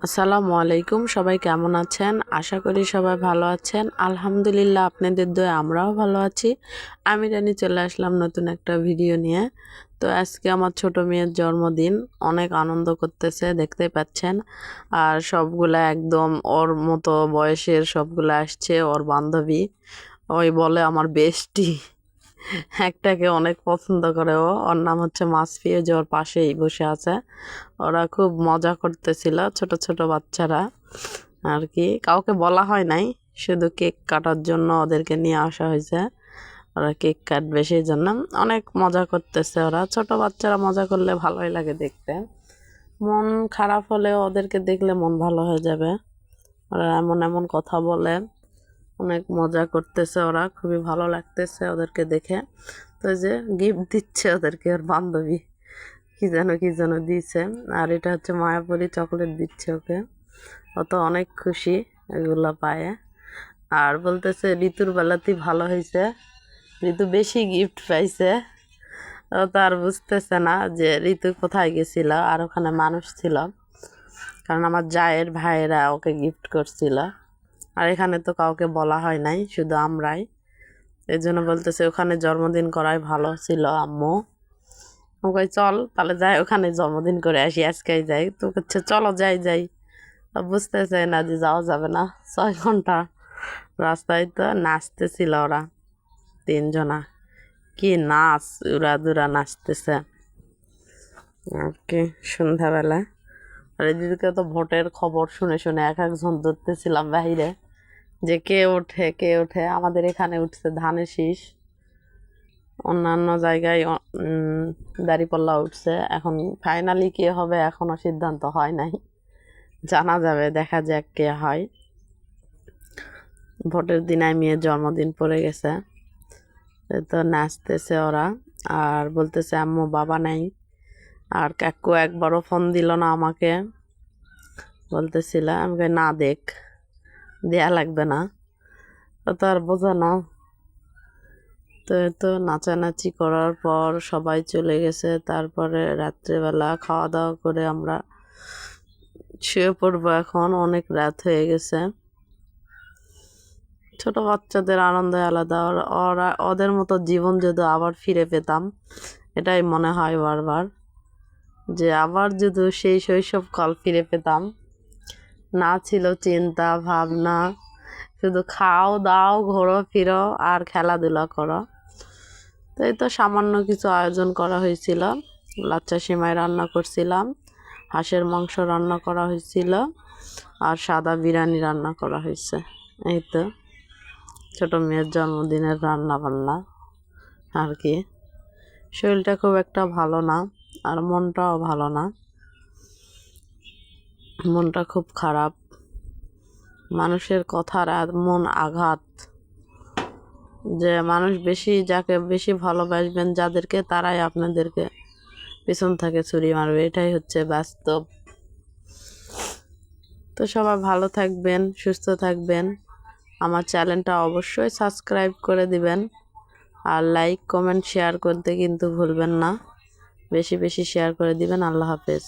আসসালামু আলাইকুম, সবাই কেমন আছেন? আশা করি সবাই ভালো আছেন। আলহামদুলিল্লাহ, আপনাদের দোয়ায় আমরাও ভালো আছি। আমি রানী চলে আসলাম নতুন একটা ভিডিও নিয়ে। তো আজকে আমার ছোট মেয়ের জন্মদিন, অনেক আনন্দ করতেছে দেখতেই পাচ্ছেন। আর সবগুলা একদম ওর মতো বয়সের সবগুলা আসছে, ওর বান্ধবী। ওই বলে আমার বেস্টি। একটাকে অনেক পছন্দ করে ও, ওর নাম হচ্ছে মাসফিয়া, যে ওর পাশেই বসে আছে। ওরা খুব মজা করতেছিল, ছোট ছোট বাচ্চারা আর কি। কাউকে বলা হয় নাই, শুধু কেক কাটার জন্য ওদেরকে নিয়ে আসা হয়েছে। ওরা কেক কাটবে সেই জন্য অনেক মজা করতেছে ওরা। ছোট বাচ্চারা মজা করলে ভালোই লাগে দেখতে। মন খারাপ হলে ওদেরকে দেখলে মন ভালো হয়ে যাবে। ওরা এমন এমন কথা বলে, অনেক মজা করতেছে ওরা, খুবই ভালো লাগতেছে ওদেরকে দেখে। তো যে গিফট দিচ্ছে ওদেরকে ওর বান্ধবী, কি যেন দিয়েছে। আর এটা হচ্ছে মায়াপুরি চকলেট দিচ্ছে ওকে। ও তো অনেক খুশি এগুলো পায়ে। আর বলতেছে ঋতুর বেলাতেই ভালো হয়েছে, ঋতু বেশি গিফট পাইছে। ও তো আর বুঝতেছে না যে ঋতু কোথায় গেছিল, আর ওখানে মানুষ ছিল, কারণ আমার জায়ের ভাইয়েরা ওকে গিফট করছিল। আর এখানে তো কাউকে বলা হয় নাই, শুধু আমরাই। এই জন্য বলতেছে ওখানে জন্মদিন করাই ভালো ছিল আম্মু। ওকে চল তাহলে যাই, ওখানে জন্মদিন করে আসি, আজকেই যাই। তো হচ্ছে চলো যাই যাই। বুঝতেছে না যে যাওয়া যাবে না, 6 ঘন্টা রাস্তায়। তো নাচতেছিল ওরা তিনজনা, কি নাচ, উড়াদুরা নাচতেছে আর কি সন্ধ্যাবেলা। আর এদিকে তো ভোটের খবর শুনে শুনে এক একজন ধরতেছিলাম বাহিরে, যে কে ওঠে কে ওঠে। আমাদের এখানে উঠছে ধানের শীষ, অন্যান্য জায়গায় দাঁড়িপাল্লা উঠছে। এখন ফাইনালি কে হবে এখনো সিদ্ধান্ত হয় নাই, জানা যাবে, দেখা যাক কে হয়। ভোটের দিন মেয়ের জন্মদিন পড়ে গেছে, তো নাচতেছে ওরা। আর বলতেছে আম্মু বাবা নাই। আর কাকু একবারও ফোন দিল না আমাকে, বলতেছিল। আমাকে না দেখ, দেয়া লাগবে না, তো আর বোঝা না। তো নাচানাচি করার পর সবাই চলে গেছে। তারপরে রাত্রেবেলা খাওয়া দাওয়া করে আমরা শুয়ে পড়বো, এখন অনেক রাত হয়ে গেছে। ছোট বাচ্চাদের আনন্দ আলাদা। ওরা ওদের মতো জীবন যদি আবার ফিরে পেতাম, এটাই মনে হয় বারবার, যে আবার যদি সেই শৈশবকাল ফিরে পেতাম, না ছিল চিন্তা ভাবনা, শুধু খাও দাও ঘোরো ফিরো আর খেলাধুলা করো। তো এই তো সামান্য কিছু আয়োজন করা হয়েছিল। লাচ্চা সিমাই রান্না করছিলাম, হাঁসের মাংস রান্না করা হয়েছিল, আর সাদা বিরিয়ানি রান্না করা হয়েছে। এই তো ছোট মেয়ের জন্মদিনের রান্না বান্না আর কি। শরীরটা খুব একটা ভালো না, আর মনটাও ভালো না, মনটা খুব খারাপ। মানুষের কথার মন আঘাত, যে মানুষ বেশি যাকে বেশি ভালোবাসবেন যাদেরকে, তারাই আপনাদেরকে পেছন থেকে ছুরি মারবে, এটাই হচ্ছে বাস্তব। তো সবাই ভালো থাকবেন, সুস্থ থাকবেন। আমার চ্যানেলটা অবশ্যই সাবস্ক্রাইব করে দিবেন, আর লাইক কমেন্ট শেয়ার করতে কিন্তু ভুলবেন না। বেশি বেশি শেয়ার করে দিবেন। আল্লাহ হাফেজ।